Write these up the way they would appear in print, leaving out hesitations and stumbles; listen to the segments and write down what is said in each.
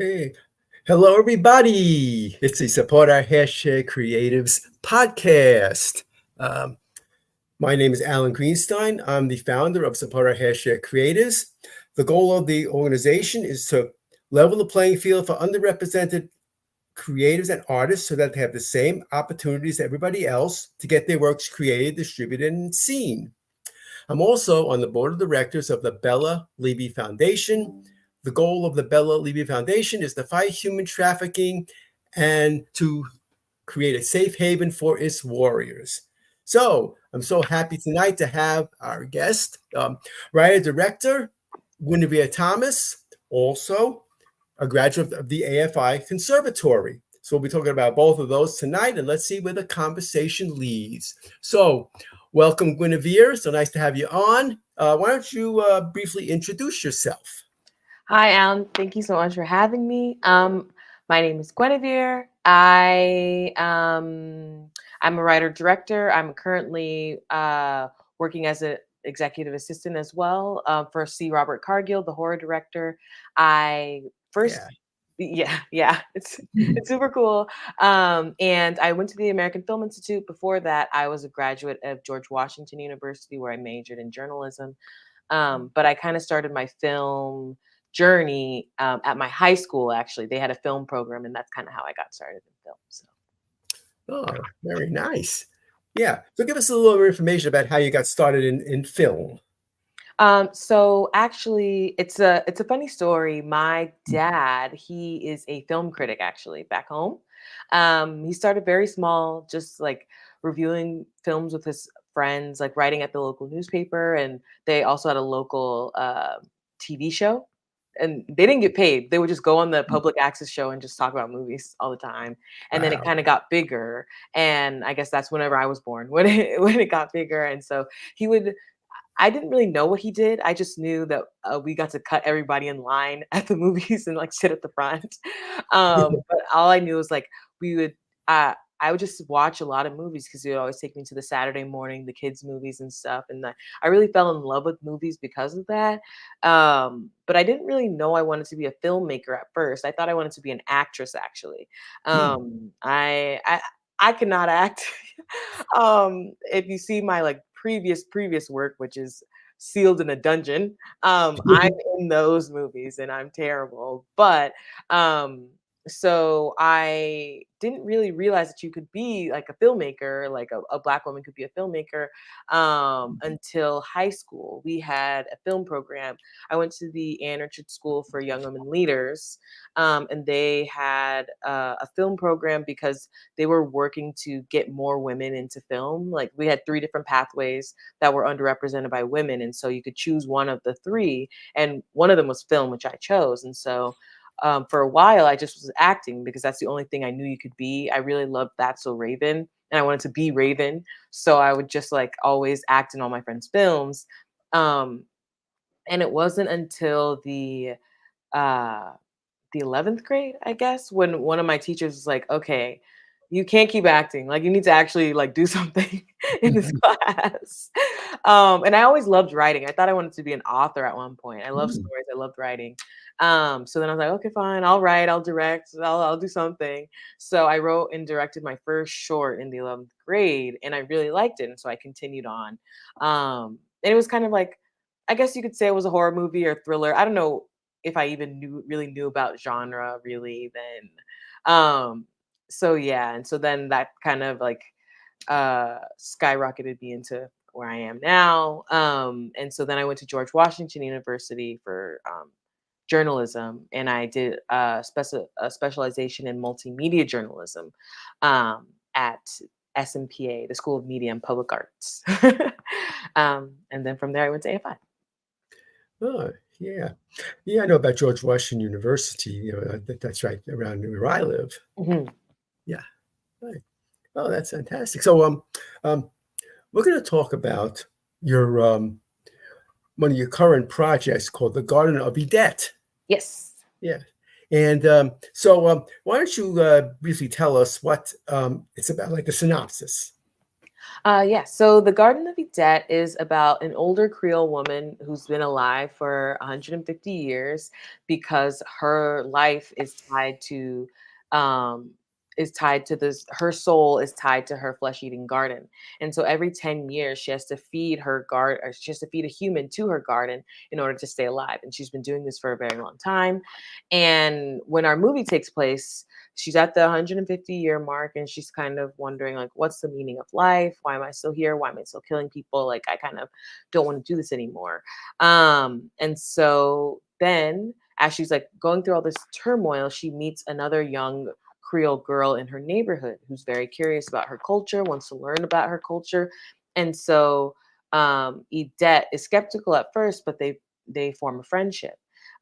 Hey, hello everybody. It's the Support Our Hashtag Creatives podcast. Um, my name is Alan Greenstein. I'm the founder of Support Our Hashtag Creatives. The goal of the organization is to level the playing field for underrepresented creatives and artists so that they have the same opportunities as everybody else to get their works created, distributed, and seen. I'm also on the board of directors of the Bella Levy Foundation. The goal of the Bella Levy Foundation is to fight human trafficking and to create a safe haven for its warriors. So I'm so happy tonight to have our guest, writer-director Guinevere Thomas, also a graduate of the AFI Conservatory. So we'll be talking about both of those tonight, and let's see where the conversation leads. So welcome, Guinevere. So nice to have you on. Why don't you briefly introduce yourself? Hi, Alan. Thank you so much for having me. My name is Guinevere. I'm a writer-director. I'm currently working as an executive assistant as well for C. Robert Cargill, the horror director. I first it's super cool. And I went to the American Film Institute. Before that, I was a graduate of George Washington University, where I majored in journalism. But I kind of started my film journey at my high school. Actually, they had a film program, and that's kind of how I got started in film. So, Oh, very nice. Yeah. So give us a little more information about how you got started in film. So actually, it's a funny story. My dad, he is a film critic actually back home. He started very small, just like reviewing films with his friends, like writing at the local newspaper, and they also had a local TV show. And they didn't get paid. They would just go on the public access show and just talk about movies all the time. And then it Wow. kind of got bigger. And I guess that's whenever I was born, when it got bigger. And so he would I didn't really know what he did. I just knew that we got to cut everybody in line at the movies and like sit at the front. But all I knew was like we would. I would just watch a lot of movies because he would always take me to the Saturday morning, the kids' movies and stuff. And I really fell in love with movies because of that. But I didn't really know I wanted to be a filmmaker at first. I thought I wanted to be an actress actually. I cannot act. If you see my like previous work, which is sealed in a dungeon, I'm in those movies and I'm terrible. But so I didn't really realize that you could be like a filmmaker, like a Black woman could be a filmmaker until high school. We had a film program. I went to the Ann Richard School for Young Women Leaders, and they had a film program because they were working to get more women into film. Like we had 3 different pathways that were underrepresented by women, and so you could choose one of the 3, and one of them was film, which I chose. And so for a while, I just was acting because that's the only thing I knew you could be. I really loved That's So Raven, and I wanted to be Raven. So I would just like always act in all my friends' films. Um, and it wasn't until uh, the 11th grade, I guess, when one of my teachers was like, okay, you can't keep acting. Like you need to actually like do something in this class. And I always loved writing. I thought I wanted to be an author at one point. I love stories. I loved writing. So then I was like, okay, fine. I'll write. I'll direct. I'll do something. So I wrote and directed my first short in the 11th grade, and I really liked it. And so I continued on. And it was kind of like, I guess you could say it was a horror movie or thriller. I don't know if I even really knew about genre really then. So yeah, and so then that kind of like skyrocketed me into where I am now. And so then I went to George Washington University for journalism, and I did a specialization in multimedia journalism at SMPA, the School of Media and Public Arts. And then from there I went to AFI. Oh, yeah. Yeah, I know about George Washington University. That's right around where I live. Mhm. Yeah. Right. Oh, that's fantastic. So we're going to talk about your one of your current projects called the Garden of Edette. Yes. Yeah. And so why don't you briefly tell us what it's about, like the synopsis? Yeah, so the Garden of Eden is about an older Creole woman who's been alive for 150 years because her life um is tied to this her soul is tied to her flesh-eating garden. And so every 10 years she has to feed her garden or she has to feed a human to her garden in order to stay alive. And she's been doing this for a very long time. And when our movie takes place, she's at the 150-year mark and she's kind of wondering like what's the meaning of life, why am I still here, why am I still killing people, like I kind of don't want to do this anymore. And so then as she's like going through all this turmoil, she meets another young Creole girl in her neighborhood who's very curious about her culture, wants to learn about her culture. And so Edette is skeptical at first, but they form a friendship.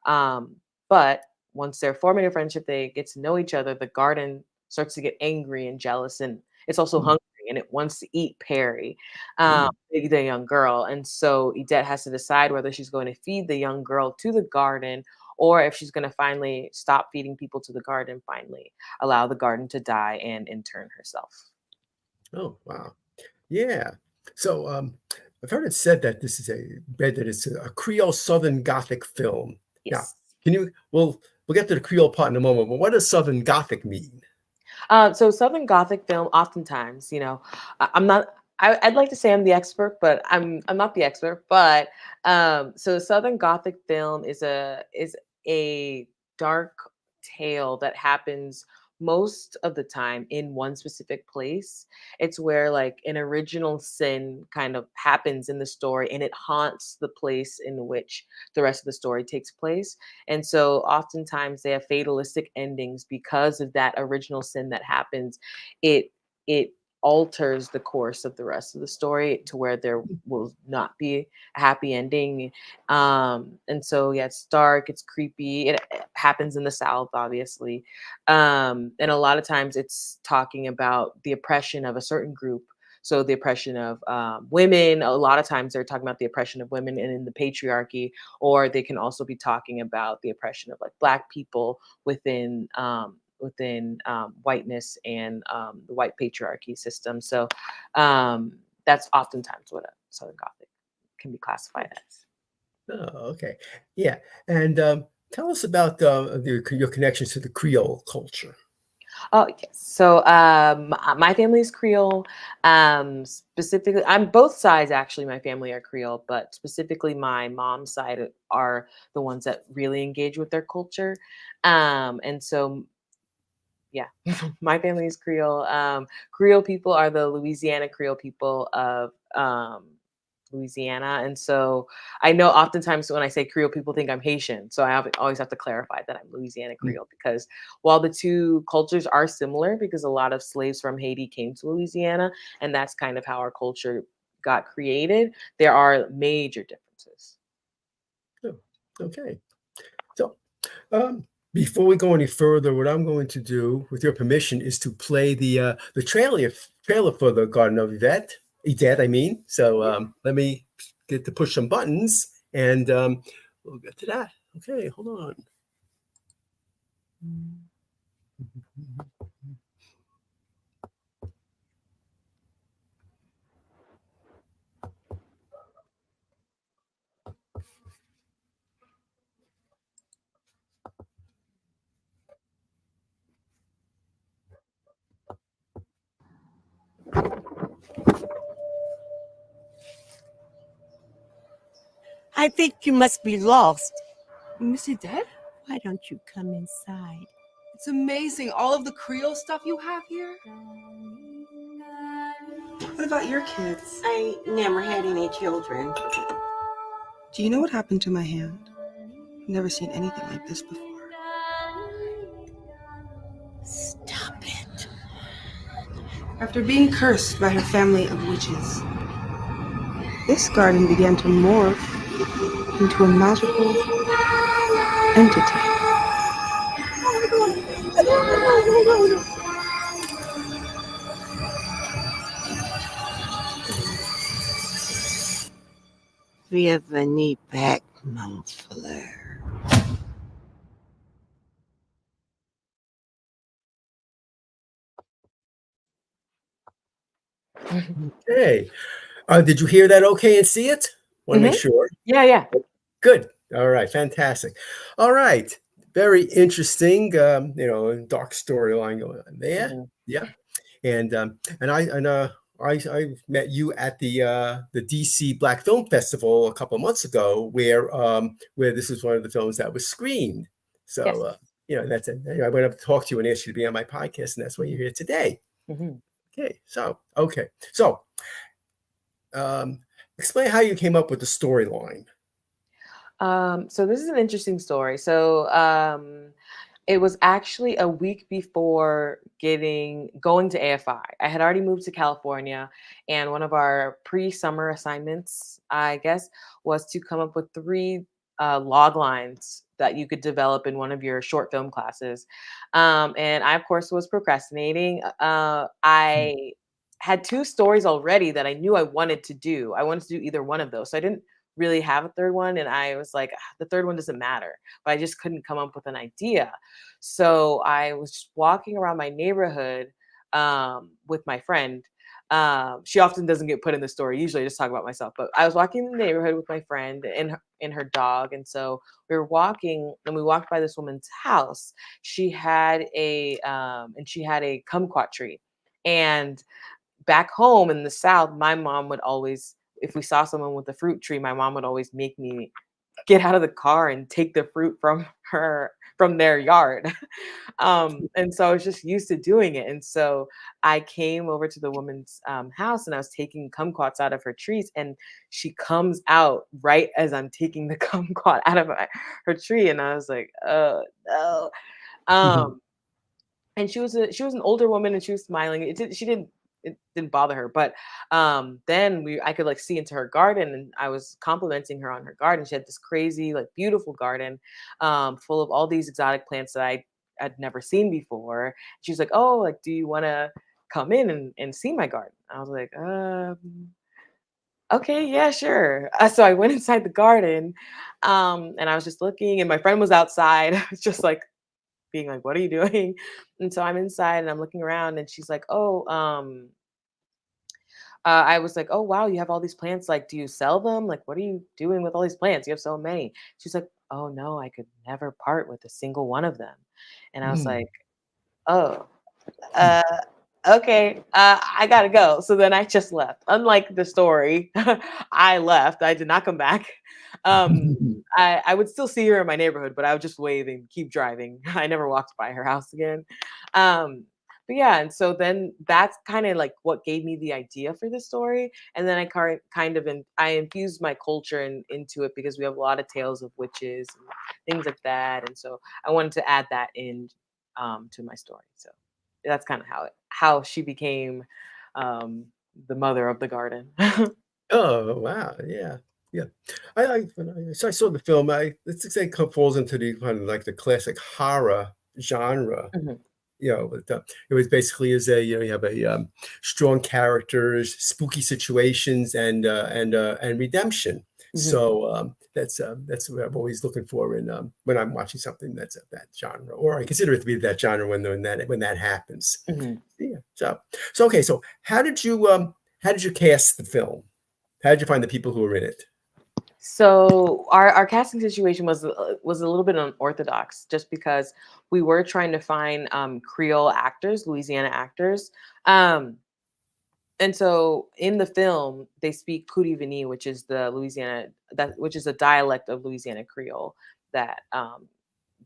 But once they're forming a friendship, they get to know each other. The garden starts to get angry and jealous, and it's also Mm, hungry and it wants to eat Perry, mm. the young girl. And so Edette has to decide whether she's going to feed the young girl to the garden or if she's going to finally stop feeding people to the garden, finally allow the garden to die and intern herself. Oh, wow. Yeah. So I've heard it said that this is read that it's a Creole Southern Gothic film. Now, Yes. we'll get to the Creole part in a moment, but what does Southern Gothic mean? So Southern Gothic film, oftentimes, I'm not. I'd like to say I'm the expert, but I'm not the expert. But so Southern Gothic film is a dark tale that happens most of the time in one specific place. It's where like an original sin kind of happens in the story, and it haunts the place in which the rest of the story takes place. And so oftentimes they have fatalistic endings because of that original sin that happens. It alters the course of the rest of the story to where there will not be a happy ending. And so yeah, it's dark, it's creepy. It happens in the South, obviously. And a lot of times it's talking about the oppression of a certain group. So the oppression of women, a lot of times they're talking about the oppression of women and in the patriarchy, or they can also be talking about the oppression of like Black people within whiteness and the white patriarchy system. So that's oftentimes what a Southern Gothic can be classified as. Oh, okay. Yeah. And tell us about your connections to the Creole culture. Oh, yes. So, my family is Creole. Specifically, I'm both sides actually. My family are Creole, but specifically, my mom's side are the ones that really engage with their culture. And so, yeah, my family is Creole. Creole people are the Louisiana Creole people of Louisiana, and so I know oftentimes when I say Creole, people think I'm Haitian. So always have to clarify that I'm Louisiana Mm. Creole because while the two cultures are similar, because a lot of slaves from Haiti came to Louisiana, and that's kind of how our culture got created. There are major differences. Oh, okay. So Um, before we go any further, what I'm going to do, with your permission, is to play the trailer for the Garden of Yvette, I mean. So let me get to push some buttons, and we'll get to that. Okay, hold on. I think you must be lost. Missy Dead? Why don't you come inside? It's amazing, all of the Creole stuff you have here. What about your kids? I never had any children. Do you know what happened to my hand? I've never seen anything like this before. Stop it. After being cursed by her family of witches, this garden began to morph into a magical entity. Bienvenue back, mon fleur. Okay. Did you hear that okay and see it? Want to make Hmm. sure. Yeah, yeah. Good. All right. Fantastic. All right. Very interesting, dark storyline going on there. Mhm. Yeah. And I met you at the DC Black Film Festival a couple of months ago, where this was one of the films that was screened. Yes. So that's it. I went up to talk to you and asked you to be on my podcast, and that's why you're here today. Mhm. Okay. So um, explain how you came up with the storyline. So this is an interesting story. It was actually a week before going to AFI. I had already moved to California, and one of our pre-summer assignments, I guess, was to come up with three log lines that you could develop in one of your short film classes. And I, of course, was procrastinating. I had two stories already that I knew I wanted to do. I wanted to do either one of those, so I didn't really have a third one, and I was like, "Ah, the third one doesn't matter," but I just couldn't come up with an idea. So I was just walking around my neighborhood with my friend. She often doesn't get put in the story. Usually, I just talk about myself. But I was walking in the neighborhood with my friend and her dog, and so we were walking, and we walked by this woman's house. She had a kumquat tree, and back home in the South, my mom would always, if we saw someone with a fruit tree, my mom would always make me get out of the car and take the fruit from their yard. And so I was just used to doing it. And so I came over to the woman's house, and I was taking kumquats out of her trees, and she comes out right as I'm taking the kumquat out of her tree, and I was like, oh no. Um, and she was an older woman, and she was smiling. It didn't bother her, but then I could like see into her garden, and I was complimenting her on her garden. She had this crazy, like, beautiful garden, full of all these exotic plants that I'd never seen before. She was like, "Oh, like, do you want to come in and see my garden?" I was like, okay, yeah, sure." So I went inside the garden, and I was just looking, and my friend was outside. I was just like being like, "What are you doing?" And so I'm inside and I'm looking around, and she's like, "Oh, I was like, "Oh, wow, you have all these plants. Like, do you sell them? Like, what are you doing with all these plants? You have so many." She's like, "Oh, no, I could never part with a single one of them." And I was Mm. like, "Oh, uh, okay, I gotta go." So then I just left. Unlike the story, I left. I did not come back. Um, I would still see her in my neighborhood, but I would just wave and keep driving. I never walked by her house again. Um, but yeah, and so then that's kind of like what gave me the idea for the story. And then I infused my culture into it, because we have a lot of tales of witches and things like that. And so I wanted to add that in to my story. So that's kind of how she became um, the mother of the garden. Oh, wow, yeah, yeah. I saw the film, it's like falls into the kind of like the classic horror genre, Mhm, but, it was basically as you have strong characters, spooky situations, and redemption. mhm. So, that's what I'm always looking for when I'm watching something that's of that genre, or I consider it to be that genre when that happens. Mhm. Yeah, okay, so how did you cast the film? How did you find the people who were in it? So our casting situation was a little bit unorthodox, just because we were trying to find Creole actors, Louisiana actors. Um, and so in the film, they speak Coutivinie, which is a dialect of Louisiana Creole that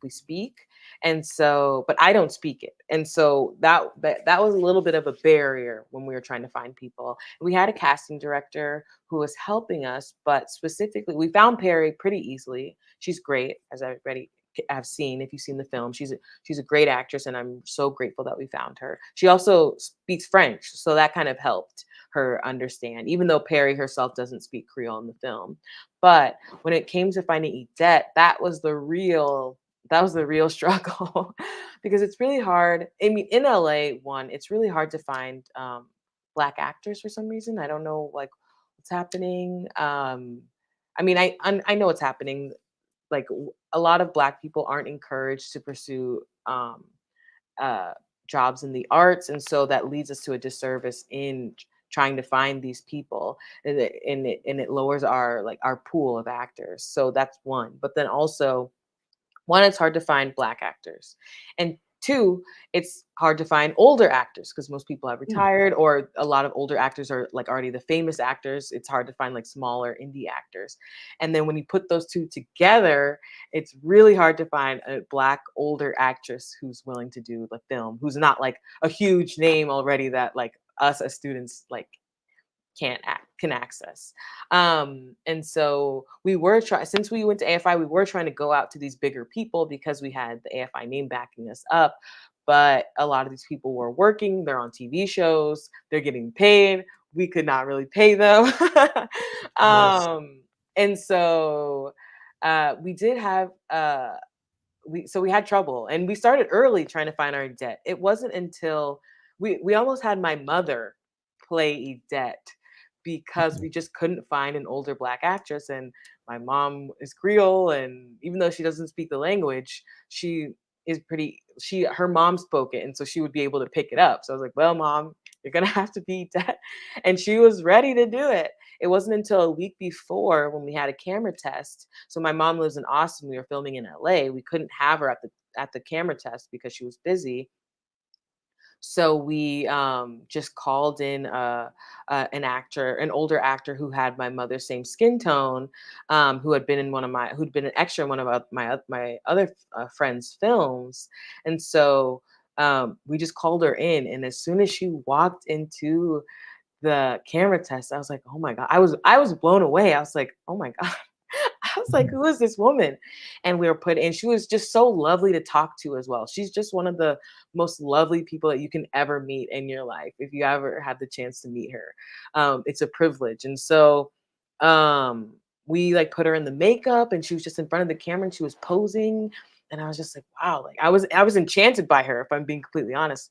we speak. And so, but I don't speak it. And so that was a little bit of a barrier when we were trying to find people. We had a casting director who was helping us, but specifically, we found Perry pretty easily. She's great, as I already have seen. If you've seen the film, she's a great actress, and I'm so grateful that we found her. She also speaks French, so that kind of helped her understand, even though Perry herself doesn't speak Creole in the film. But when it came to finding Edette, that was the real struggle, because it's really hard. I mean, in LA, it's really hard to find black actors for some reason. I don't know, like, what's happening. I mean, I know what's happening. Like, a lot of black people aren't encouraged to pursue uh, jobs in the arts, and so that leads us to a disservice in trying to find these people, and it lowers our pool of actors. So that's one. But then also, one, it's hard to find Black actors, and two, it's hard to find older actors because most people have Mm. retired, or a lot of older actors are like already the famous actors. It's hard to find like smaller indie actors, and then when you put those two together, it's really hard to find a Black older actress who's willing to do the film, who's not like a huge name already that like us as students like can access. And so we were trying, since we went to AFI, we were trying to go out to these bigger people because we had the AFI name backing us up. But a lot of these people were working, they're on TV shows, they're getting paid. We could not really pay them. Yes. And so we did have we had trouble, and we started early trying to find our debt. It wasn't until we almost had my mother play Edette because we just couldn't find an older Black actress. And my mom is Creole, and even though she doesn't speak the language, she is pretty her mom spoke it, and so she would be able to pick it up. So I was like, well, Mom, you're gonna have to be Edette. And she was ready to do it. It wasn't until a week before, when we had a camera test. So my mom lives in Austin, we were filming in LA, we couldn't have her at the camera test because she was busy. So we just called in an older actor who had my mother's same skin tone, who had been in who'd been an extra in one of my other friends' films. And so we just called her in, and as soon as she walked into the camera test, I was like, oh my God, I was blown away. I was like, oh my God. I was like, who is this woman? And we were put in. She was just so lovely to talk to as well. She's just one of the most lovely people that you can ever meet in your life, if you ever had the chance to meet her. It's a privilege. And so we like put her in the makeup, and she was just in front of the camera, and she was posing. And I was just like, wow, like I was enchanted by her, if I'm being completely honest.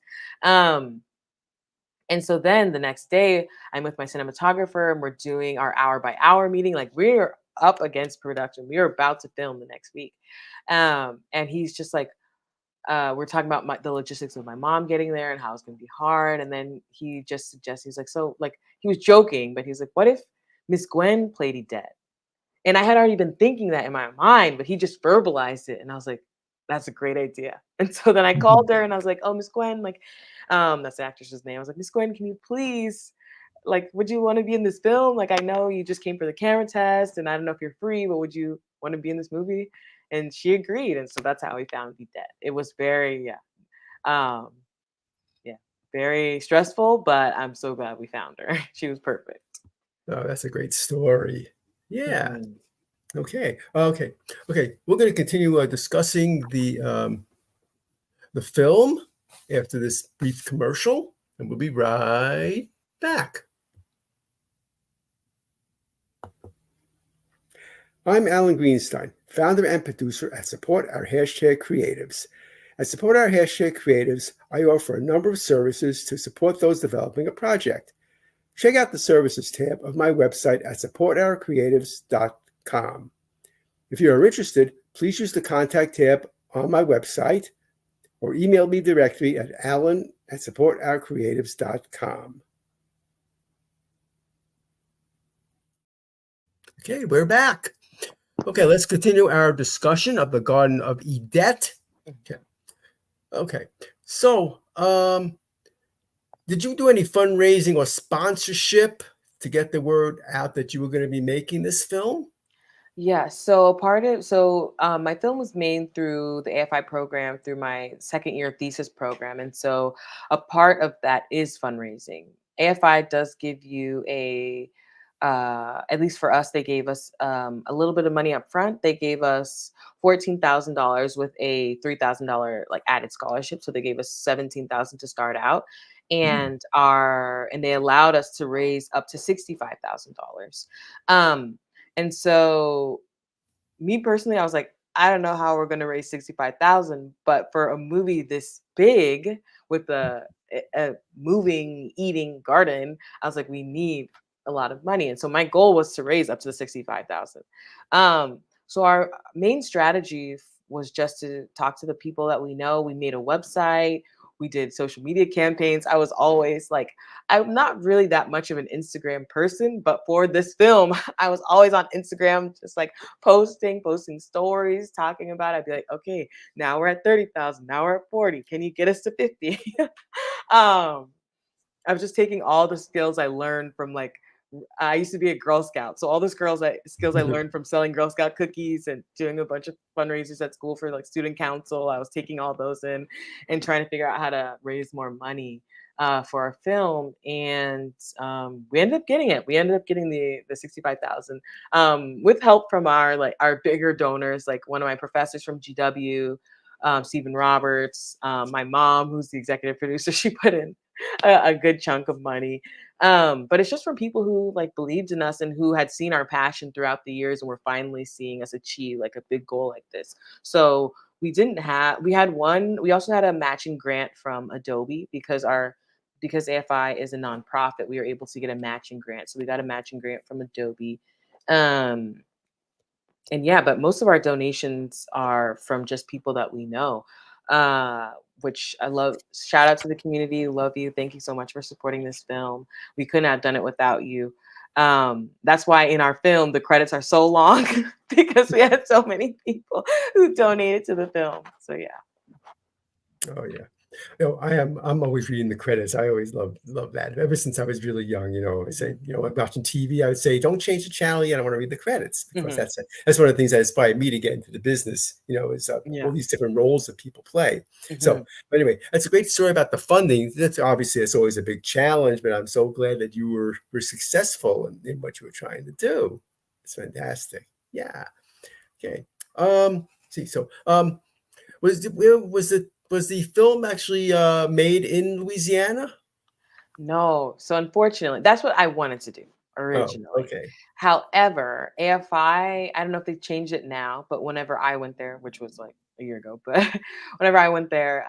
And so then the next day, I'm with my cinematographer, and we're doing our hour by hour meeting. Like, we're up against production. We are about to film the next week. And he's just like, we're talking about the logistics of my mom getting there and how it's going to be hard. And then he just suggests, he's like, so like, he was joking, but he's like, what if Miss Gwen played Edette? And I had already been thinking that in my mind, but he just verbalized it. And I was like, that's a great idea. And so then I called her, and I was like, oh, Miss Gwen, like, that's the actress's name. I was like, Miss Gwen, can you please, like, would you want to be in this film? Like, I know you just came for the camera test, and I don't know if you're free, but would you want to be in this movie? And she agreed. And so that's how we found Edette. It was very, yeah, very stressful, but I'm so glad we found her. She was perfect. Oh, that's a great story. Yeah. Mhm. Okay. Okay. We're going to continue discussing the film after this brief commercial, and we'll be right back. I'm Alan Greenstein, founder and producer at Support Our Hashtag Creatives. At Support Our Hashtag Creatives, I offer a number of services to support those developing a project. Check out the services tab of my website at supportourcreatives.com. If you are interested, please use the contact tab on my website or email me directly at alan@supportourcreatives.com. Okay, we're back. Okay, let's continue our discussion of the Garden of Edette. Okay. So, did you do any fundraising or sponsorship to get the word out that you were going to be making this film? Yeah, my film was made through the AFI program, through my second year thesis program. And so a part of that is fundraising. AFI does give you at least for us, they gave us a little bit of money up front. They gave us $14,000 with a $3,000 like added scholarship. So they gave us $17,000 to start out. And they allowed us to raise up to $65,000. And so me personally, I was like, I don't know how we're going to raise 65,000, but for a movie this big with a moving, eating garden, I was like, we need a lot of money. And so my goal was to raise up to the 65,000. So our main strategy was just to talk to the people that we know. We made a website. We did social media campaigns. I was always like, I'm not really that much of an Instagram person, but for this film, I was always on Instagram, just like posting stories, talking about it. I'd be like, okay, now we're at 30,000, now we're at 40. Can you get us to 50? um, I was just taking all the skills I learned from like I used to be a Girl Scout, so all the skills I learned from selling Girl Scout cookies and doing a bunch of fundraisers at school for like student council. I was taking all those in and trying to figure out how to raise more money for our film, and we ended up getting it. We ended up getting the 65,000 with help from our bigger donors, like one of my professors from GW. Stephen Roberts, my mom, who's the executive producer, she put in a good chunk of money. But it's just from people who like believed in us and who had seen our passion throughout the years and were finally seeing us achieve like a big goal like this. So we also had a matching grant from Adobe because AFI is a nonprofit, we were able to get a matching grant. So we got a matching grant from Adobe. Um, and yeah, but most of our donations are from just people that we know, uh, which I love. Shout out to the community. Love you. Thank you so much for supporting this film. We couldn't have done it without you. That's why in our film, the credits are so long because we had so many people who donated to the film. So yeah. Oh yeah. I'm always reading the credits. I always love that. Ever since I was really young, I say, like watching TV, I would say, don't change the channel yet. I want to read the credits because Mhm. that's one of the things that inspired me to get into the business. Is Yeah. all these different roles that people play. So, Mhm. but anyway, that's a great story about the funding. That's obviously it's always a big challenge, but I'm so glad that you were successful in what you were trying to do. It's fantastic. Yeah. Okay. See, so was the film actually made in Louisiana? No. So unfortunately, that's what I wanted to do Oh, originally. okay. However, AFI, I don't know if they changed it now, but whenever I went there, which was like a year ago, but whenever I went there,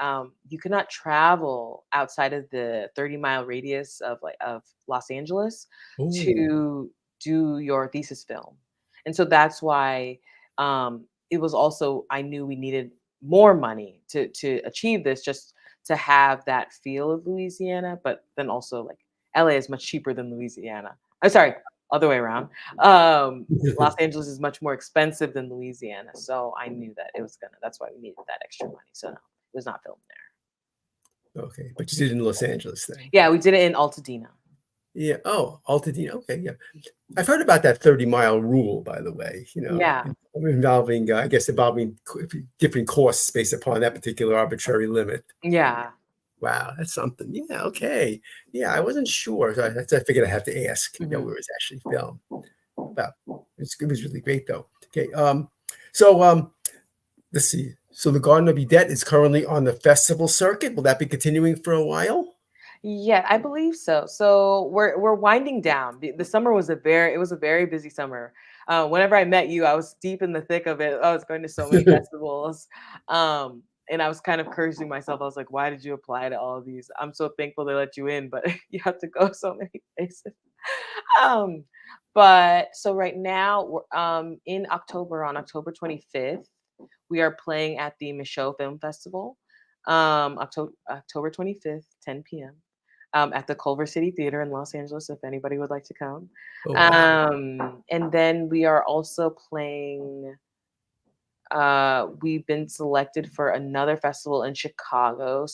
you could not travel outside of the 30-mile radius of Los Angeles Oh, to do your thesis film. And so that's why it was also I knew we needed more money to achieve this, just to have that feel of Louisiana, but then also like LA is much cheaper than Louisiana. I'm sorry, other way around. Los Angeles is much more expensive than Louisiana, so I knew that it was gonna. That's why we needed that extra money. So no, it was not filmed there. okay. But you did it in Los Angeles then. Yeah, we did it in Altadena. Yeah. Oh, Altadena. Okay. Yeah. I've heard about that 30-mile rule, by the way, Yeah, involving, I guess, different costs based upon that particular arbitrary limit. yeah. Wow, that's something. Yeah. Okay. Yeah. I wasn't sure. So I figured I had to ask, where it was actually filmed. Wow. It was really great, though. Okay. So, let's see. So the Garden of Eden is currently on the festival circuit. Will that be continuing for a while? Yeah, I believe so. So we're winding down. The summer was a very busy summer. Whenever I met you, I was deep in the thick of it. I was going to so many festivals, and I was kind of cursing myself. I was like, "Why did you apply to all of these? I'm so thankful they let you in, but you have to go so many places." Um, but so right now, in October, on October 25th, we are playing at the Michaud Film Festival. October 25th, 10 p.m. At the Culver City Theater in Los Angeles, if anybody would like to come. Oh, wow. And then we are also playing. We've been selected for another festival in Chicago,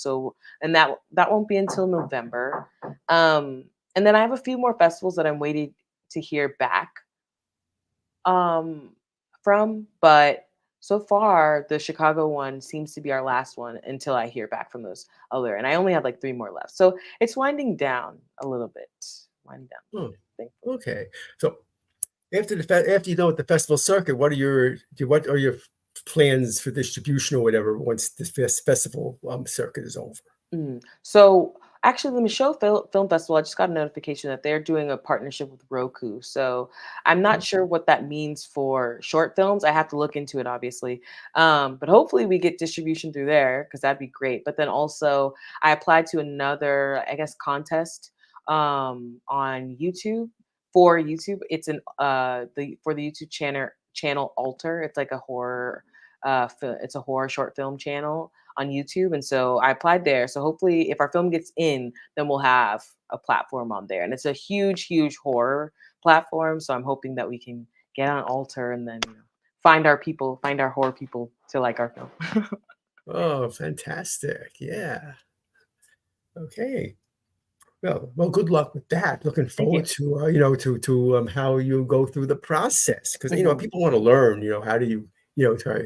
and that won't be until November. And then I have a few more festivals that I'm waiting to hear back um, from, but so far the Chicago one seems to be our last one until I hear back from those other. And I only have like 3 more left, so it's winding down a little bit. Winding down a little Oh, bit, thankfully. okay. So after at the festival circuit, what are your plans for distribution or whatever once this festival circuit is over? So actually, the Michaud Film Festival, I just got a notification that they're doing a partnership with Roku. So I'm not Oh, sure what that means for short films. I have to look into it, obviously. But hopefully, we get distribution through there because that'd be great. But then also, I applied to another, I guess, contest on YouTube for YouTube. It's the YouTube channel Alter. It's like a horror. It's a horror short film channel on YouTube. And so I applied there. So hopefully if our film gets in, then we'll have a platform on there. And it's a huge, huge horror platform. So I'm hoping that we can get on Alter and then find our people, find our horror people to like our film. Oh, fantastic. Yeah. Okay. Well, good luck with that. Looking Thank you. forward to, how you go through the process because, Mhm. people want to learn, how do you,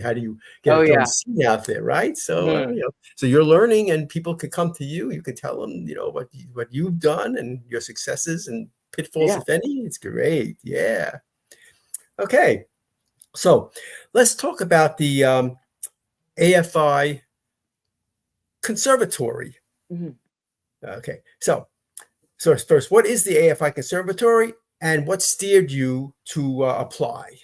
how do you get Oh a film yeah. seen out there, right? So, Mhm. so you're learning and people can come to you. You can tell them, what you've done and your successes and pitfalls, Yeah. if any. It's great. Yeah. Okay. So let's talk about the AFI Conservatory. Mhm. Okay. So first, what is the AFI Conservatory and what steered you to apply?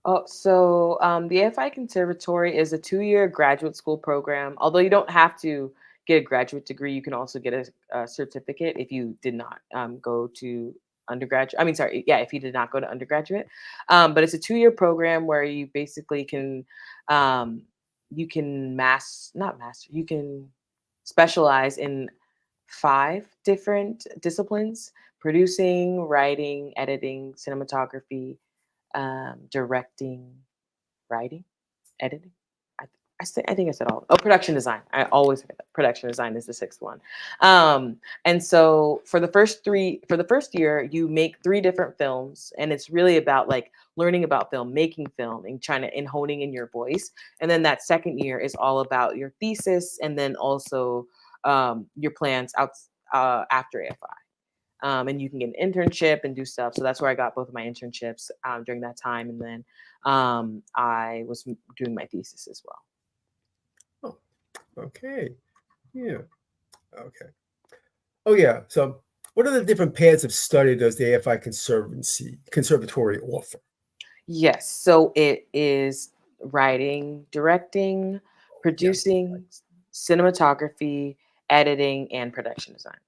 Oh, so the AFI Conservatory is a 2-year graduate school program. Although you don't have to get a graduate degree, you can also get a certificate if you did not go to undergraduate. I mean, sorry, yeah, if you did not go to undergraduate. But it's a 2-year program where you basically um, not master, you can specialize in 5 different disciplines: producing, writing, editing, cinematography, directing, writing, editing. I think I said all. Oh, production design. I always forget that. Production design is the 6th one. And so for the first year, you make 3 different films, and it's really about like learning about film, making film, and honing in your voice. And then that second year is all about your thesis, and then also your plans after AFI. And you can get an internship and do stuff. So that's where I got both of my internships during that time. And then I was doing my thesis as well. Oh, okay. Yeah. Okay. Oh, yeah. So what are the different paths of study does the AFI Conservatory offer? Yes. So it is writing, directing, Yes. producing, cinematography, editing, and production design.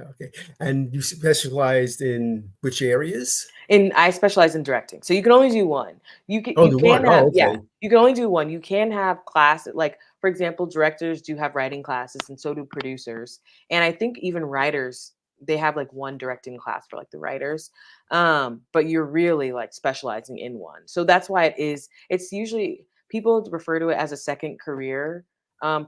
Okay. And you specialized in which areas? And I specialize in directing. So you can only do one. Oh, You the can one. Oh, have, yeah, okay. you can only do one. You can have classes, like for example, directors do have writing classes and so do producers. And I think even writers, they have like one directing class for like the writers. But you're really like specializing in one. So that's why it's usually people refer to it as a second career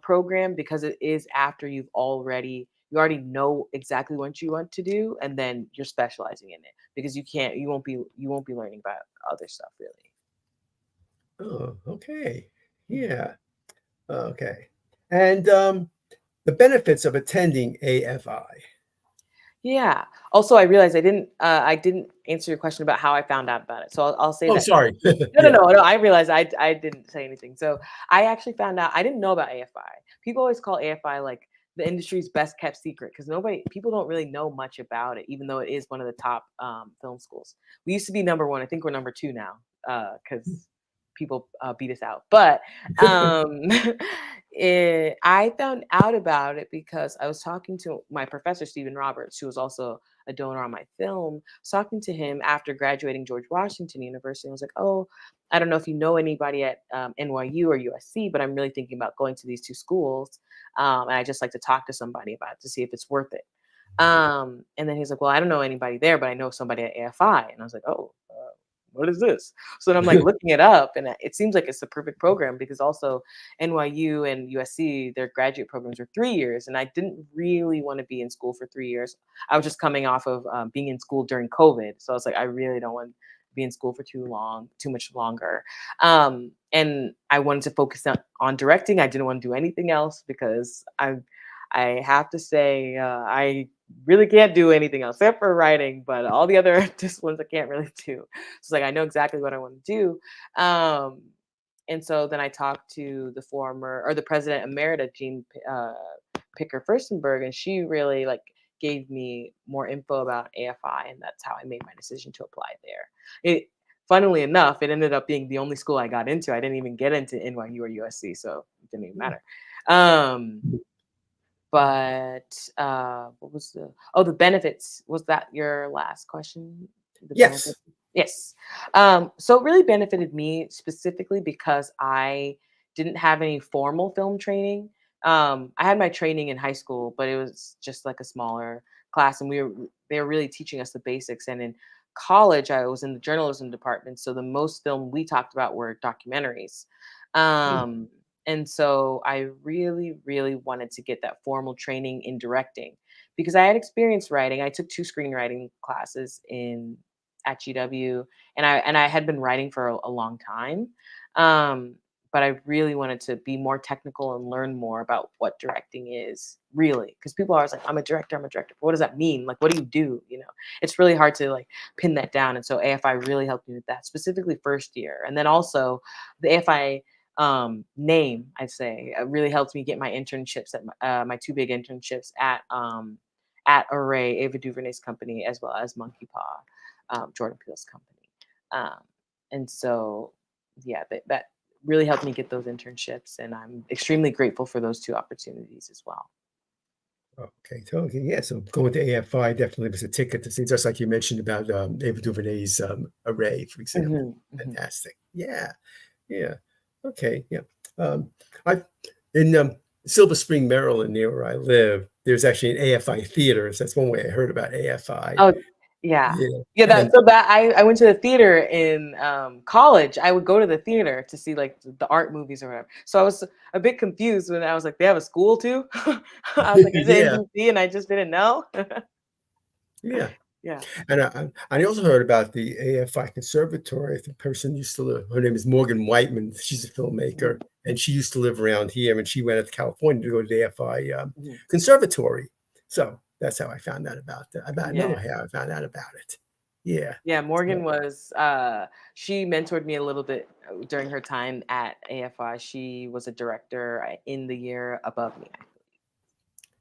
program because it is after you already know exactly what you want to do and then you're specializing in it because you won't be learning about other stuff really. Oh, okay. Mhm. Yeah. Okay. And the benefits of attending AFI. Yeah. Also, I realized I didn't answer your question about how I found out about it. So I'll say Oh, that now. sorry. No. Yeah. No. I realized I didn't say anything. So I actually found out I didn't know about AFI. People always call AFI like the industry's best kept secret because people don't really know much about it, even though it is one of the top film schools. We used to be number 1. I think we're number 2 now because people beat us out. But I found out about it because I was talking to my professor, Stephen Roberts, who was also a donor on my film. I was talking to him after graduating George Washington University. I was like, oh, I don't know if you know anybody at NYU or USC, but I'm really thinking about going to these 2 schools. And I just like to talk to somebody about it to see if it's worth it. And then he's like, well, I don't know anybody there, but I know somebody at AFI. And I was like, oh, what is this? So then I'm like looking it up, and it seems like it's the perfect program because also NYU and USC, their graduate programs are 3 years, and I didn't really want to be in school for 3 years. I was just coming off of being in school during COVID, so I was like, I really don't want to be in school for too much longer. And I wanted to focus on directing. I didn't want to do anything else because I have to say I really can't do anything else except for writing, but all the other disciplines I can't really do. So it's like I know exactly what I want to do. And so then I talked to the president emerita, Jean Picker Furstenberg, and she really like gave me more info about AFI, and that's how I made my decision to apply there. Funnily enough, it ended up being the only school I got into. I didn't even get into NYU or USC, so it didn't even matter. But what was the benefits? Was that your last question? The Yes. benefits? Yes. So it really benefited me specifically because I didn't have any formal film training. I had my training in high school, but it was just like a smaller class, and they were really teaching us the basics. And in college, I was in the journalism department, so the most film we talked about were documentaries. Hmm. And so I really, really wanted to get that formal training in directing because I had experience writing. I took 2 screenwriting classes in at GW, and I had been writing for a long time. Um, but I really wanted to be more technical and learn more about what directing is really, because people are always like, I'm a director, I'm a director. But what does that mean? Like, what do you do? It's really hard to like pin that down. And so AFI really helped me with that, specifically first year. And then also the AFI name, I'd say, really helped me get my internships at my 2 big internships at Array, Ava DuVernay's company, as well as Monkey Paw, Jordan Peele's company. And so, yeah, that really helped me get those internships, and I'm extremely grateful for those 2 opportunities as well. Okay, so yeah, so going to AFI definitely was a ticket to see, just like you mentioned about Ava DuVernay's Array, for example. Fantastic. Yeah, yeah. Okay, yeah. I in Silver Spring, Maryland, near where I live, there's actually an AFI theater. So that's one way I heard about AFI. Oh, yeah. Yeah, Yeah, and that I went to the theater in college. I would go to the theater to see like the art movies or whatever. So I was a bit confused when I was like, they have a school too? I was like, is it yeah, NBC? And I just didn't know. yeah. Yeah. And I also heard about the AFI Conservatory. The person used to live, her name is Morgan Whiteman. She's a filmmaker, and she used to live around here, and she went out to California to go to the AFI Conservatory. So that's how I found out about that. Another how I found out about it. Yeah. Yeah, Morgan was she mentored me a little bit during her time at AFI. She was a director in the year above me.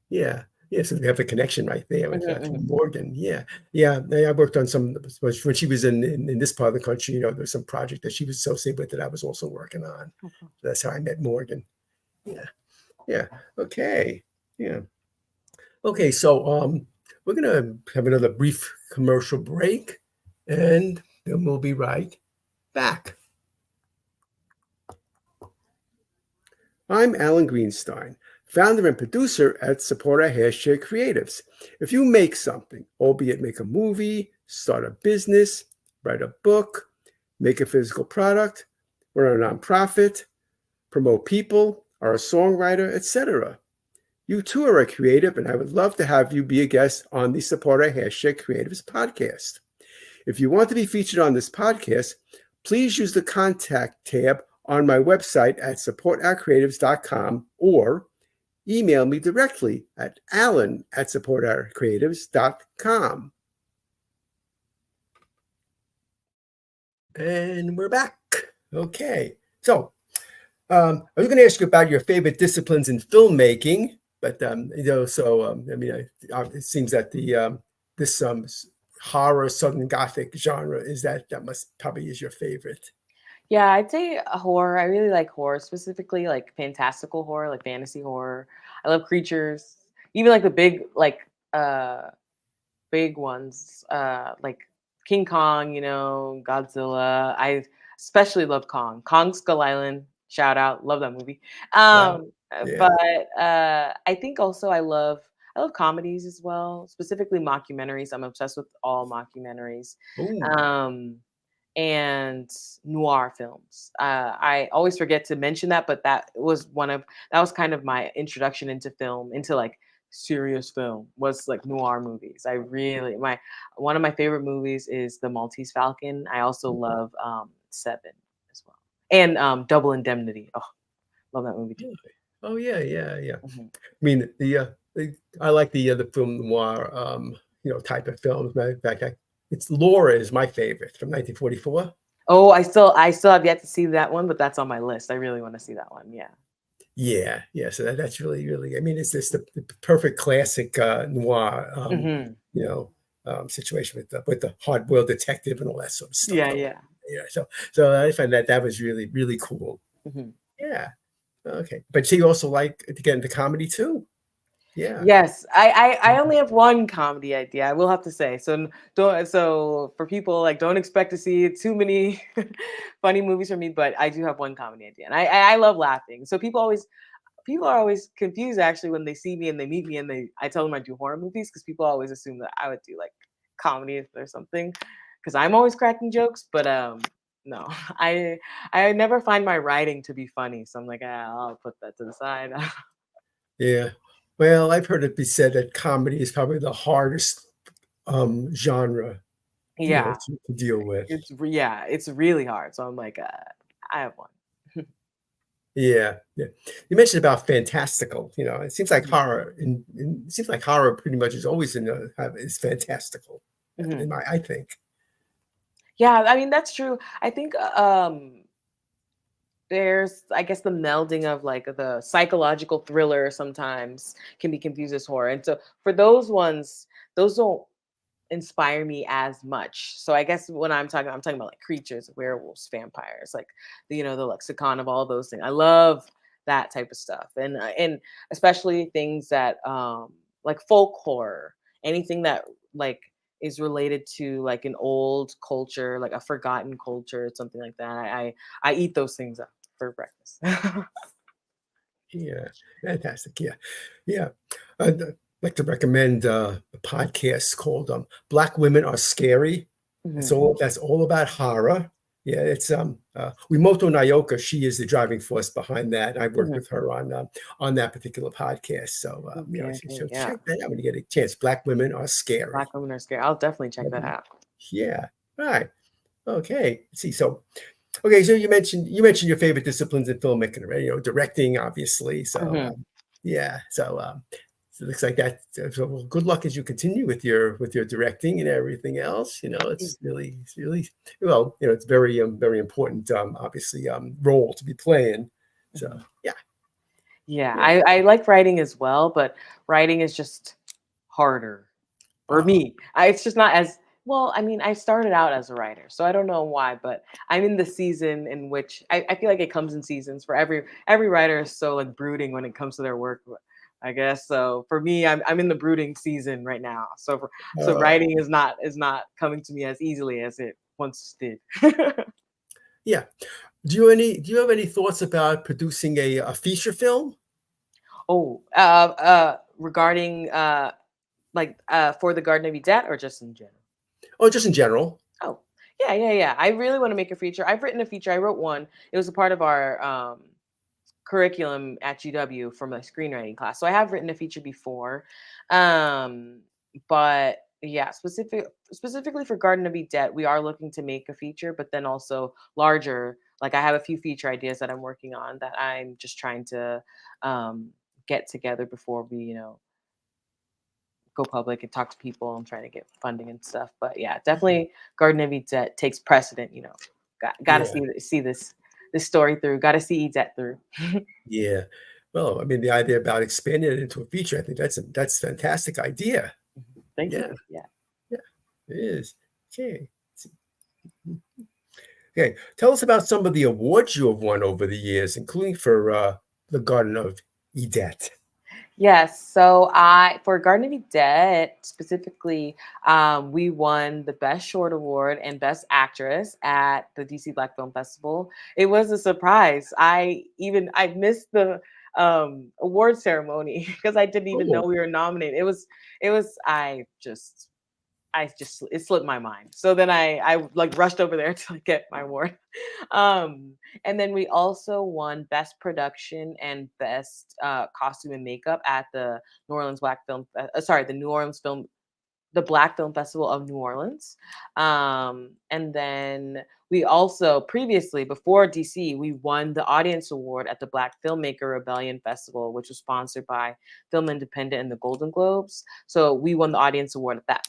Yeah. Yeah, so we have a connection right there with Mhm. Morgan. Yeah, yeah. I worked on some when she was in this part of the country. There's some project that she was associated with that I was also working on. Okay. That's how I met Morgan. Yeah, yeah. Okay, yeah. Okay, so we're gonna have another brief commercial break, and then we'll be right back. I'm Alan Greenstein, founder and producer at Support Our Hashtag Creatives. If you make something, albeit make a movie, start a business, write a book, make a physical product, run a nonprofit, promote people, are a songwriter, etc., you too are a creative, and I would love to have you be a guest on the Support Our Hashtag Creatives podcast. If you want to be featured on this podcast, please use the contact tab on my website at supportourcreatives.com or email me directly at alan@supportourcreatives.com. And we're back. Okay. So I was going to ask you about your favorite disciplines in filmmaking, but it seems that this horror Southern Gothic genre that must probably is your favorite. Yeah, I'd say horror. I really like horror, specifically like fantastical horror, like fantasy horror. I love creatures, even like the big ones, like King Kong, Godzilla. I especially love Kong. Kong Skull Island, shout out, love that movie. Wow. Yeah. But I think also I love comedies as well, specifically mockumentaries. I'm obsessed with all mockumentaries. Ooh. And noir films. I always forget to mention that, but that was kind of my introduction into film, into like serious film, was like noir movies. One of my favorite movies is The Maltese Falcon. I also love Seven as well, and Double Indemnity. Oh, love that movie too. Oh yeah. I mean I like the film noir type of films. Matter of fact, it's Laura is my favorite from 1944. Oh, I still have yet to see that one, but that's on my list. I really want to see that one. Yeah. Yeah. So that's really, really. I mean, it's just the perfect classic noir, situation with the hard-boiled detective and all that sort of stuff. Yeah. So I find that was really, really cool. Yeah. Okay. But so you also like to get into comedy too? Yeah. Yes, I only have one comedy idea. I will have to say. So for people, like, don't expect to see too many funny movies from me, but I do have one comedy idea, and I love laughing. So people are always confused actually when they see me and they meet me and I tell them I do horror movies, because people always assume that I would do like comedy or something, because I'm always cracking jokes. But no, I never find my writing to be funny, so I'm like, I'll put that to the side. Yeah. Well, I've heard it be said that comedy is probably the hardest genre, Yeah, to deal with. yeah, it's really hard. So I'm like, I have one. Yeah, yeah. You mentioned about fantastical. It seems like Mhm, horror. It seems like horror pretty much is always is fantastical. mhm. I think. Yeah, I mean that's true. I think there's, I guess, the melding of like the psychological thriller sometimes can be confused as horror. And so for those ones, those don't inspire me as much. So I guess when I'm talking about like creatures, werewolves, vampires, like the lexicon of all those things. I love that type of stuff. And especially things that like folk horror, anything that like is related to like an old culture, like a forgotten culture, something like that. I eat those things up for breakfast. Yeah, fantastic. Yeah, yeah. I'd like to recommend a podcast called "Black Women Are Scary." Mhm, That's all about horror. Yeah, it's Wimoto Nayoka. She is the driving force behind that. I worked mhm. with her on that particular podcast. So Okay, so okay, yeah. check that out when you get a chance. Black Women Are Scary. Black women are scared. I'll definitely check that out. Yeah. All right. Okay. Let's see. Okay, so you mentioned your favorite disciplines in filmmaking, right? Directing, obviously. So Mhm, yeah, so it looks like that. So well, good luck as you continue with your directing and everything else. It's really well, it's very important, obviously, role to be playing. So mhm. yeah, Yeah, yeah. I like writing as well, but writing is just harder for Oh, me. It's just not as well. I mean, I started out as a writer, so I don't know why, but I'm in the season in which I feel like it comes in seasons. For every writer is so like brooding when it comes to their work, I guess. So for me, I'm in the brooding season right now. So uh, writing is not coming to me as easily as it once did. yeah. Do you have any thoughts about producing a feature film? Oh, regarding like for the Garden of Eden or just in general? Or just in general? Oh, yeah, yeah, yeah. I really want to make a feature. I've written a feature. I wrote one. It was a part of our curriculum at GW for my screenwriting class. So I have written a feature before. Um, but yeah, specifically for Garden of Eden, we are looking to make a feature, but then also larger. Like I have a few feature ideas that I'm working on that I'm just trying to um, get together before we, go public and talk to people and try to get funding and stuff. But yeah, definitely Garden of Edet takes precedent. Got to Yeah. see this story through. Got to see Edet through. Yeah. Well, I mean, the idea about expanding it into a feature, I think that's a fantastic idea. Thank you. Yeah, Yeah. yeah, it is. Okay. Okay. Tell us about some of the awards you have won over the years, including for the Garden of Edet. Yes. So I for Garden of Dead specifically, we won the Best Short Award and Best Actress at the DC Black Film Festival. It was a surprise. I missed the award ceremony because I didn't even know Oh, we were nominated. It was I just it slipped my mind. So then I like rushed over there to like, get my award. Um, and then we also won Best Production and Best Costume and Makeup at the New Orleans Black Film. The New Orleans Film the Black Film Festival of New Orleans. And then we also previously, before DC, we won the Audience Award at the Black Filmmaker Rebellion Festival, which was sponsored by Film Independent and the Golden Globes. So we won the Audience Award at that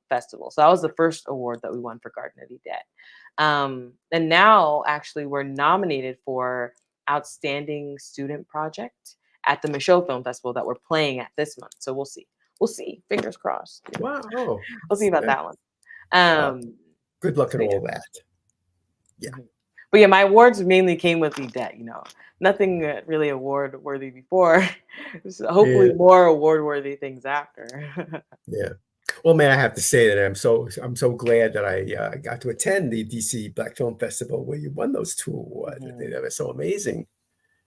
festival. So that was the first award that we won for Garden of Eden. And now, actually, we're nominated for Outstanding Student Project at the Michaud Film Festival that we're playing at this month. So we'll see. We'll see. Fingers crossed. wow. We'll see about Yeah. that one. Uh, good luck in So yeah. all that. Yeah. Mhm. But yeah, my awards mainly came with Edette, nothing really award worthy before. So hopefully Yeah, more award worthy things after. yeah. Well, man, I have to say that I'm so glad that I got to attend the DC Black Film Festival where you won those 2 awards. I think Mhm. that was so amazing.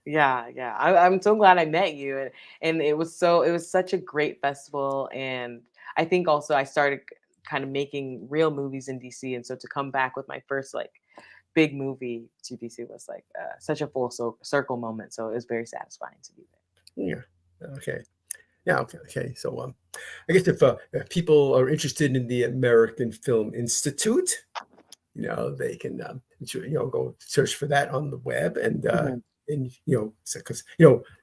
Yeah, yeah. I'm so glad I met you, and it was such a great festival, and I think also I started kind of making real movies in DC, and so to come back with my first like big movie to DC was like such a full circle moment. So it was very satisfying to be Yeah. Okay. Yeah. Okay. Okay. So I guess if people are interested in the American Film Institute, they can go search for that on the web there. and because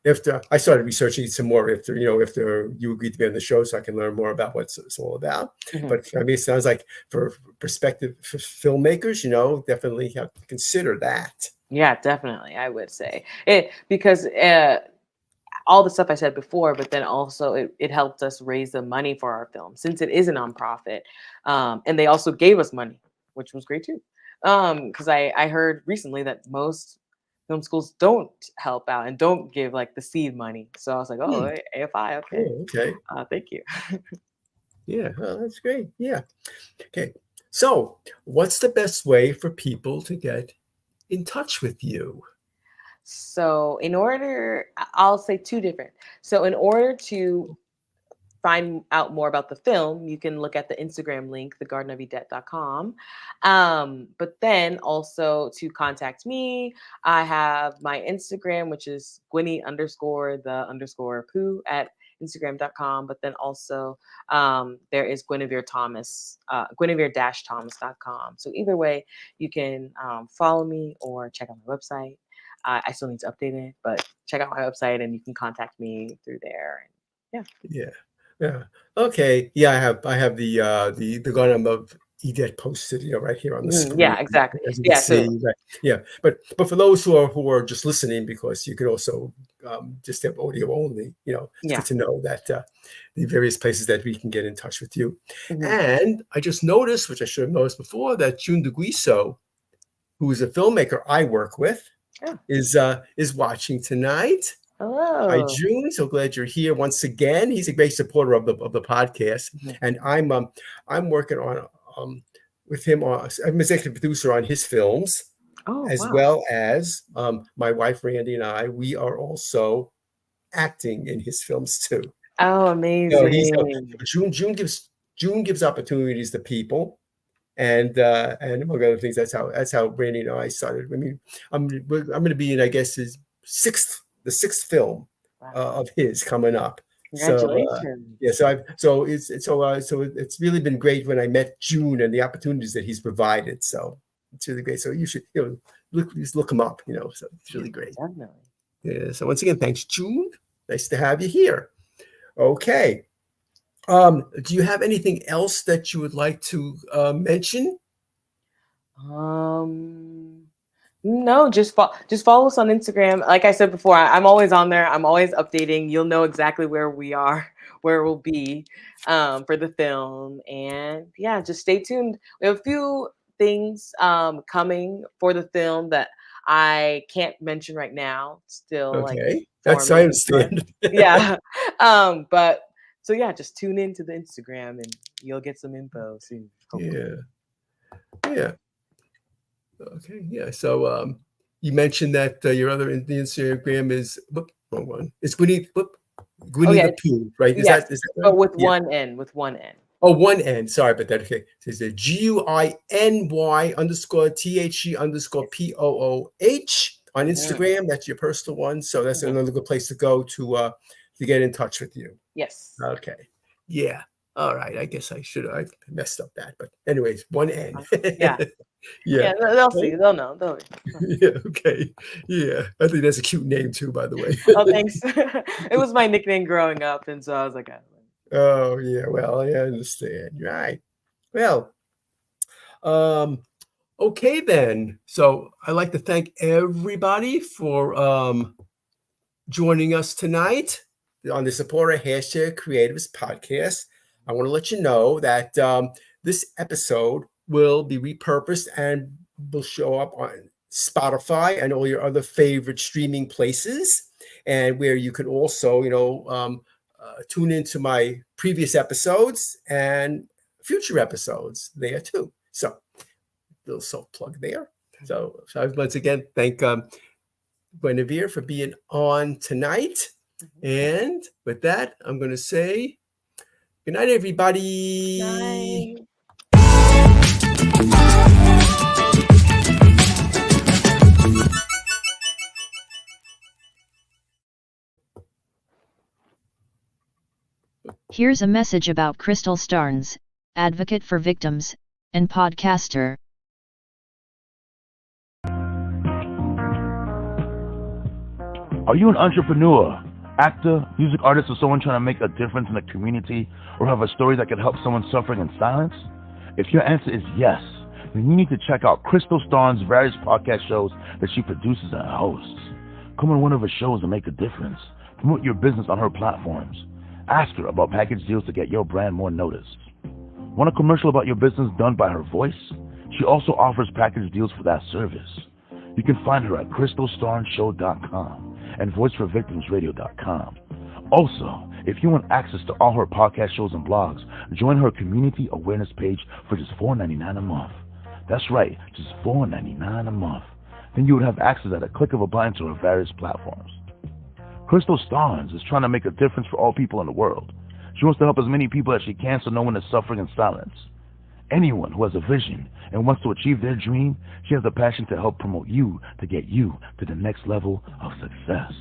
after I started researching some more after you agreed to be on the show, so I can learn more about what it's all about. Mhm. But I mean, it sounds like for prospective filmmakers, definitely have to consider that. Yeah, definitely. I would say it because all the stuff I said before, but then also it helped us raise the money for our film since it is a nonprofit, and they also gave us money, which was great too. Because I heard recently that most film schools don't help out and don't give like the seed money. So I was like, oh, Hmm. AFI, okay, Oh, okay. thank you. Yeah. Oh, that's great. Yeah. Okay. So, what's the best way for people to get in touch with you? So I'll say two different. So in order to find out more about the film, you can look at the Instagram link, thegardenofedet.com. But then also to contact me, I have my Instagram, which is Gwynny_the_poo at Instagram.com. But then also there is Guinevere Thomas, Guinevere-Thomas.com. So either way, you can follow me or check out my website. I still need to update it, but check out my website and you can contact me through there. And yeah. Yeah. Yeah. Okay. Yeah, I have the Garden of Eden posted, right here on the screen, Yeah, exactly. as you can Yeah, so see. Right. Yeah. But for those who are just listening, because you can also just have audio only, it's good yeah. to know that the various places that we can get in touch with you. Mhm. And I just noticed, which I should have noticed before, that June DeGuiso, who is a filmmaker I work with, Yeah. is watching tonight. Hi, Hello. June. So glad you're here once again. He's a great supporter of the podcast, Mhm. and I'm working on with him on. I'm executive producer on his films, Oh, as wow. well as my wife Randy and I. We are also acting in his films too. Oh, So amazing. June gives opportunities to people, and among other things, that's how Randy and I started. I mean, I'm going to be in, I guess, the sixth film Wow. of his coming up. So Congratulations. yeah, so it's really been great when I met June and the opportunities that he's provided. So it's really great. So you should look him up. So it's really great. Definitely. Yeah. So once again, thanks, June. Nice to have you here. Okay. Do you have anything else that you would like to mention? Um, no, just follow us on Instagram. Like I said before, I'm always on there. I'm always updating. You'll know exactly where we are, where we'll be for the film. And yeah, just stay tuned. We have a few things coming for the film that I can't mention right now. Still like Okay, that's I forming, but understand. yeah. But so yeah, just tune into the Instagram and you'll get some info soon, hopefully. Yeah, yeah. Okay, yeah. So you mentioned that your other the Instagram is wrong one. It's Oh Gwynny yeah, the Pooh, right? Is yes, that right? but with Yeah. one N, with one N. Oh, one N. Sorry about that. Okay. So it's a GUINY_THE_POOH on Mhm. Instagram. That's your personal one. So that's Mhm. another good place to go to get in touch with you. Yes. Okay. Yeah. All right. I guess I messed up that. But anyways, one N. Yeah. Yeah. Yeah, they'll see. They'll know. They'll Yeah. Okay. Yeah. I think that's a cute name too, by the way. Oh, thanks. It was my nickname growing up, and so I was like, Oh, yeah. Well, I understand. Right. Well, um, okay then. So I'd like to thank everybody for joining us tonight on the Supporter #Creatives podcast. I want to let you know that this episode will be repurposed and will show up on Spotify and all your other favorite streaming places, and where you can also, tune into my previous episodes and future episodes there too. So, little self plug there. So I once again thank Guinevere for being on tonight. And with that, I'm going to say good night, everybody. Night. Here's a message about Crystal Starnes, advocate for victims, and podcaster. Are you an entrepreneur, actor, music artist, or someone trying to make a difference in the community, or have a story that can help someone suffering in silence? If your answer is yes, then you need to check out Crystal Starnes' various podcast shows that she produces and hosts. Come on one of her shows and make a difference. Promote your business on her platforms. Ask her about package deals to get your brand more noticed. Want a commercial about your business done by her voice? She also offers package deals for that service. You can find her at crystalstarnshow.com and voiceforvictimsradio.com. Also, if you want access to all her podcast shows and blogs, join her community awareness page for just $4.99 a month. That's right, just $4.99 a month. Then you would have access at a click of a button to her various platforms. Crystal Starnes is trying to make a difference for all people in the world. She wants to help as many people as she can so no one is suffering in silence. Anyone who has a vision and wants to achieve their dream, she has the passion to help promote you to get you to the next level of success.